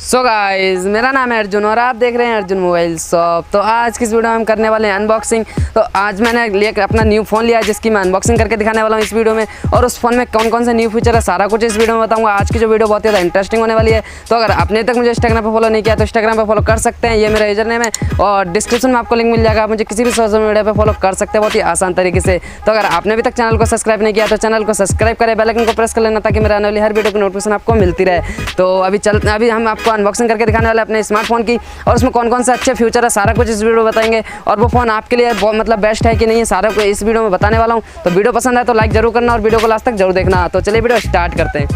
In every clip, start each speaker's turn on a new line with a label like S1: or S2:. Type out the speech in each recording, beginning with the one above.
S1: So guys, मेरा नाम है अर्जुन और आप देख रहे हैं अर्जुन मोबाइल शॉप। तो आज की इस वीडियो में हम करने वाले हैं अनबॉक्सिंग। तो आज मैंने अपना न्यू फ़ोन लिया है जिसकी मैं अनबॉक्सिंग करके दिखाने वाला हूँ इस वीडियो में। और उस फ़ोन में कौन कौन से न्यू फीचर है सारा कुछ इस वीडियो में बताऊँगा। आज की जो वीडियो बहुत ज़्यादा इंटरेस्टिंग होने वाली है। तो अगर आपने तक मुझे इंस्टाग्राम पर फॉलो नहीं किया तो इंस्टाग्राम पर फॉलो कर सकते हैं, ये मेरा यूजर नेम है और डिस्क्रिप्शन में आपको लिंक मिल जाएगा। आप मुझे किसी भी सोशल मीडिया पर फॉलो कर सकते हैं बहुत ही आसान तरीके से। तो अगर आपने अभी तक चैनल को सब्सक्राइब नहीं किया तो चैनल को सब्सक्राइब करें, बेल आइकन को प्रेस कर लेना ताकि मेरे आने वाली हर वीडियो की नोटिफिकेशन आपको मिलती रहे। तो अभी हम आपको अनबॉक्सिंग करके दिखाने वाले अपने स्मार्टफोन की और उसमें कौन कौन से अच्छे फ्यूचर है सारा कुछ इस वीडियो में बताएंगे। और वो फ़ोन आपके लिए मतलब बेस्ट है कि नहीं है सारा कुछ इस वीडियो में बताने वाला हूँ। तो वीडियो पसंद आए तो लाइक जरूर करना और वीडियो को लास्ट तक जरूर देखना। तो चलिए वीडियो स्टार्ट करते हैं।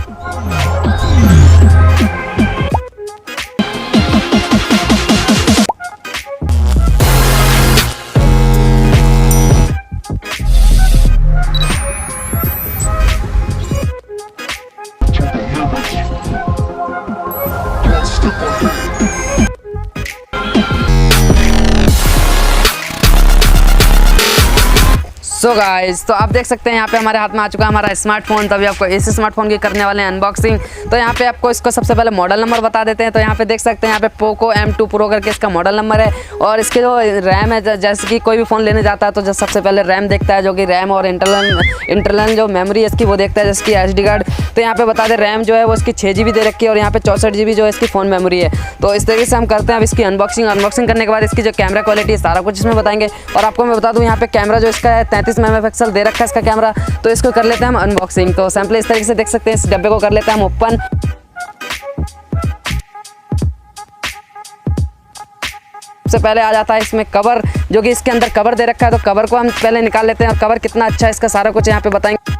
S1: सो गाइस, तो आप देख सकते हैं यहाँ पे हमारे हाथ में आ चुका है हमारा स्मार्टफोन। तभी आपको इस स्मार्टफोन की करने वाले हैं अनबॉक्सिंग। तो यहाँ पे आपको इसको सबसे पहले मॉडल नंबर बता देते हैं। तो यहाँ पे देख सकते हैं यहाँ पे पोको M2 प्रो करके इसका मॉडल नंबर है। और इसके जो रैम है, जैसे कि कोई भी फ़ोन लेने जाता है तो सबसे पहले रैम देखता है, जो कि रैम और इंटरनल जो मेमोरी है इसकी वो देखता है, जैसे कि SD कार्ड। तो यहाँ पे बता दें रैम जो है वो इसकी 6 GB दे रखी है और यहाँ पे 64 GB जो है इसकी फ़ोन मेमोरी है। तो इस तरीके से हम करते हैं अब इसकी अनबॉक्सिंग करने के बाद इसकी जो कैमरा क्वालिटी है सारा कुछ इसमें बताएंगे। और आपको मैं बता दूँ यहाँ पे कैमरा जो इसका है 33 मेगापिक्सल दे रखा है इसका कैमरा। तो इसको कर लेते हैं हम अनबॉक्सिंग। तो सैंपल इस तरीके से देख सकते हैं। इस डब्बे को कर लेते हैं हम ओपन। सबसे पहले आ जाता है इसमें कवर, जो कि इसके अंदर कवर दे रखा है। तो कवर को हम पहले निकाल लेते हैं और कवर कितना अच्छा है इसका सारा कुछ यहाँ पे बताएंगे।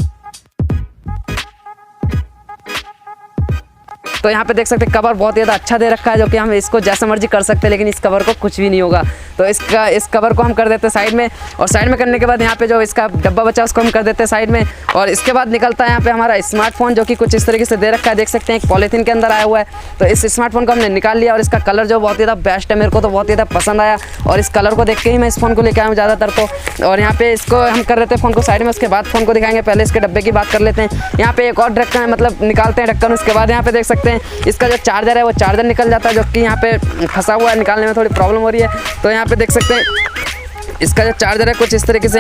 S1: तो यहाँ पे देख सकते हैं कवर बहुत ज़्यादा अच्छा दे रखा है, जो कि हम इसको जैसा मर्जी कर सकते हैं, लेकिन इस कवर को कुछ भी नहीं होगा। तो इस कवर को हम कर देते हैं साइड में। और साइड में करने के बाद यहाँ पे जो इसका डब्बा बचा उसको हम कर देते हैं साइड में। और इसके बाद निकलता है यहाँ पे हमारा स्मार्टफोन, जो कि कुछ इस तरीके से दे रखा है, देख सकते हैं एक पॉलीथीन के अंदर आया हुआ है। तो इस स्मार्टफोन को हमने निकाल लिया और इसका कलर जो बहुत ज़्यादा बेस्ट है, मेरे को तो बहुत ज़्यादा पसंद आया। और इस कलर को देख के ही मैं इस फ़ोन को लेकर आया हूँ ज़्यादातर तो। और यहाँ पे इसको हम कर देते हैं फ़ोन को साइड में, उसके बाद फ़ोन को दिखाएंगे। पहले इसके डब्बे की बात कर लेते हैं। यहाँ पे एक और ढक्कन है, मतलब निकालते हैं ढक्कन। उसके बाद यहाँ पे देख सकते हैं इसका जो चार्जर है वो चार्जर निकल जाता है, जो कि यहाँ पे फंसा हुआ है, निकालने में थोड़ी प्रॉब्लम हो रही है। तो यहाँ पे देख सकते हैं इसका जो चार्जर है कुछ इस तरीके से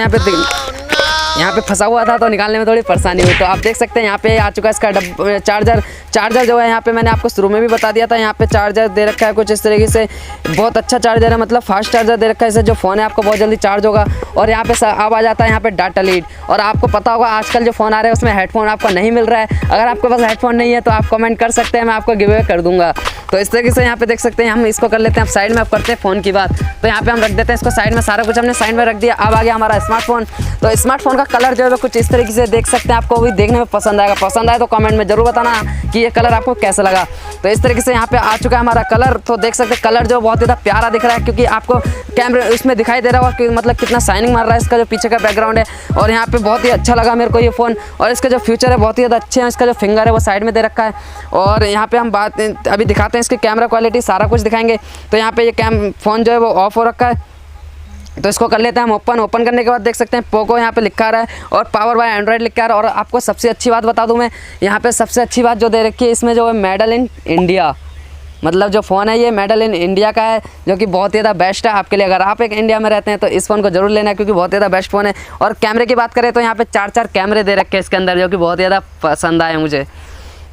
S1: यहाँ पे फंसा हुआ था, तो निकालने में थोड़ी परेशानी हुई। तो आप देख सकते हैं यहाँ पे आ चुका है इसका चार्जर जो है यहाँ पे मैंने आपको शुरू में भी बता दिया था। यहाँ पे चार्जर दे रखा है कुछ इस तरीके से, बहुत अच्छा चार्जर है, मतलब फास्ट चार्जर दे रखा है। इससे जो फ़ोन है आपको बहुत जल्दी चार्ज होगा। और यहाँ पे अब आ जाता है यहाँ पे डाटा लीड। और आपको पता होगा आजकल जो फ़ोन आ रहे हैं उसमें हेडफोन आपको नहीं मिल रहा है। अगर आपके पास हेडफोन नहीं है तो आप कमेंट कर सकते हैं, मैं आपको गिव अवे कर दूँगा। तो इस तरीके से यहाँ पे देख सकते हैं हम इसको कर लेते हैं अब साइड में। अब करते हैं फ़ोन की बात। तो यहाँ पे हम रख देते हैं इसको साइड में, सारा कुछ हमने साइड में रख दिया। अब आ गया हमारा स्मार्टफोन। तो स्मार्टफोन का कलर जो है कुछ इस तरीके से देख सकते हैं, आपको भी देखने में पसंद आएगा। पसंद आए तो कमेंट में जरूर बताना कि ये कलर आपको कैसा लगा। तो इस तरीके से यहाँ पे आ चुका है हमारा कलर। तो देख सकते हैं कलर जो बहुत ज़्यादा प्यारा दिख रहा है, क्योंकि आपको कैमरे उसमें दिखाई दे रहा होगा कि मतलब कितना शाइनिंग मार रहा है इसका जो पीछे का बैकग्राउंड है। और यहाँ पे बहुत ही अच्छा लगा मेरे को ये फ़ोन। और इसका जो फ्यूचर है बहुत ही ज़्यादा अच्छे हैं। इसका जो फिंगर है वो साइड में दे रखा है। और यहाँ पे हम बात अभी दिखाते हैं इसकी कैमरा क्वालिटी, सारा कुछ दिखाएंगे। तो यहाँ पे ये फ़ोन जो है वो ऑफ हो रखा है, तो इसको कर लेते हैं हम ओपन करने के बाद देख सकते हैं पोको यहाँ पे लिखा रहा है और पावर बाय एंड्रॉयड लिखा है। और आपको सबसे अच्छी बात बता दूं मैं, यहाँ पे सबसे अच्छी बात जो दे रखी है इसमें जो है मेडल इन इंडिया, मतलब जो फ़ोन है ये मेडल इन इंडिया का है, जो कि बहुत ज़्यादा बेस्ट है आपके लिए। अगर आप एक इंडिया में रहते हैं तो इस फ़ोन को जरूर लेना है, क्योंकि बहुत ज़्यादा बेस्ट फ़ोन है। और कैमरे की बात करें तो यहाँ पे 4 कैमरे दे रखे हैं इसके अंदर, जो कि बहुत ज़्यादा पसंद आए मुझे।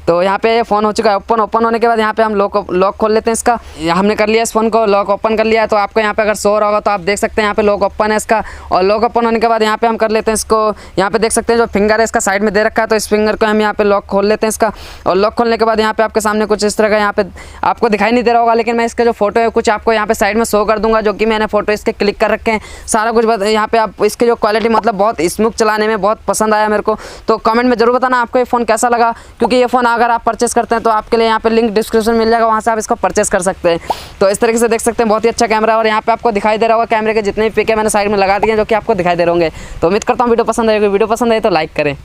S1: तो यहाँ पे फ़ोन हो चुका है ओपन होने के बाद यहाँ पे हम लॉक खोल लेते हैं इसका। हमने कर लिया इस फ़ोन को लॉक ओपन कर लिया। तो आपको यहाँ पे अगर शो रहा होगा तो आप देख सकते हैं यहाँ पे लॉक ओपन है इसका। और लॉक ओपन होने के बाद यहाँ पे हम कर लेते हैं इसको, यहाँ पे देख सकते हैं जो फिंगर है इसका साइड में दे रखा है। तो इस फिंगर को हम यहाँ पे लॉक खोल लेते हैं इसका। और लॉक खोलने के बाद यहाँ पे आपके सामने कुछ इस तरह का, यहाँ पे आपको दिखाई नहीं दे रहा होगा, लेकिन मैं इसका जो फोटो है कुछ आपको यहाँ पे साइड में शो कर दूँगा, जो कि मैंने फोटो इसके क्लिक कर रखे हैं। सारा कुछ यहाँ पे आप इसकी जो क्वालिटी मतलब बहुत स्मूथ चलाने में बहुत पसंद आया मेरे को। तो कमेंट में जरूर बताना आपको ये फ़ोन कैसा लगा, क्योंकि ये फ़ोन अगर आप परचेस करते हैं तो आपके लिए यहाँ पे लिंक डिस्क्रिप्शन मिल जाएगा, वहाँ से आप इसको परचेस कर सकते हैं। तो इस तरीके से देख सकते हैं बहुत ही अच्छा कैमरा। और यहाँ पे आपको दिखाई दे रहा होगा कैमरे के जितने भी पिक है मैंने साइड में लगा दिए हैं, जो कि आपको दिखाई दे रहे होंगे। तो उम्मीद करता हूँ वीडियो पसंद आएगी। वीडियो पसंद आए तो लाइक करें।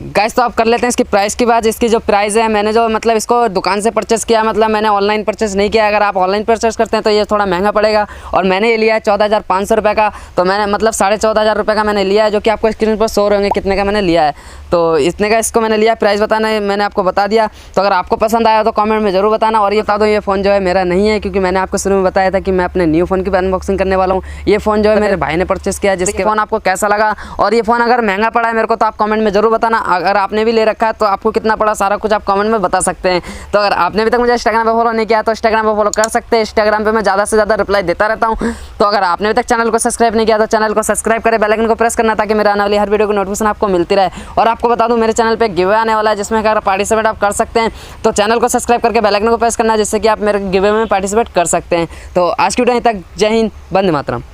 S1: गाइस तो आप कर लेते हैं इसकी प्राइस की बात। इसकी जो प्राइस है, मैंने जो मतलब इसको दुकान से परचेस किया, मतलब मैंने ऑनलाइन परचेस नहीं किया। अगर आप ऑनलाइन परचेस करते हैं तो ये थोड़ा महंगा पड़ेगा। और मैंने ये लिया है 14,500 रुपये का। तो मैंने मतलब 14,500 रुपये का मैंने लिया है, जो कि आपको स्क्रीन पर शो होंगे कितने का मैंने लिया है। तो इतने का इसको मैंने लिया। प्राइस बताना है, मैंने आपको बता दिया। तो अगर आपको पसंद आया तो कमेंट में ज़रूर बताना। और ये बता दो, ये फ़ोन जो है मेरा नहीं है, क्योंकि मैंने आपको शुरू में बताया था कि मैं अपने न्यू फ़ोन की अनबॉक्सिंग करने वाला हूँ। ये फ़ोन जो है मेरे भाई ने परचेस किया है, जिसके फ़ोन आपको कैसा लगा और ये फ़ोन अगर महंगा पड़ा है मेरे को तो आप कमेंट में ज़रूर बताना। अगर आपने भी ले रखा है तो आपको कितना पड़ा, सारा कुछ आप कमेंट में बता सकते हैं। तो अगर आपने अभी तक मुझे इंस्टाग्राम पे फॉलो नहीं किया तो इंस्टाग्राम पे फॉलो कर सकते हैं। इंस्टाग्राम पे मैं ज़्यादा से ज़्यादा रिप्लाई देता रहता हूँ। तो अगर आपने अभी तक चैनल को सब्सक्राइब नहीं किया तो चैनल को सब्सक्राइब करें, बेल आइकन को प्रेस करना, ताकि मेरे आने वाली हर वीडियो की नोटिफिकेशन आपको मिलती रहे। और आपको बता दूं, मेरे चैनल पे गिव आने वाला है, जिसमें अगर पार्टिसिपेट आप कर सकते हैं। तो चैनल को सब्सक्राइब करके बेल आइकन को प्रेस करना, जिससे कि आप मेरे गिव में पार्टिसिपेट कर सकते हैं। तो आज की वीडियो यहीं तक। जय हिंद, वंदे मातरम।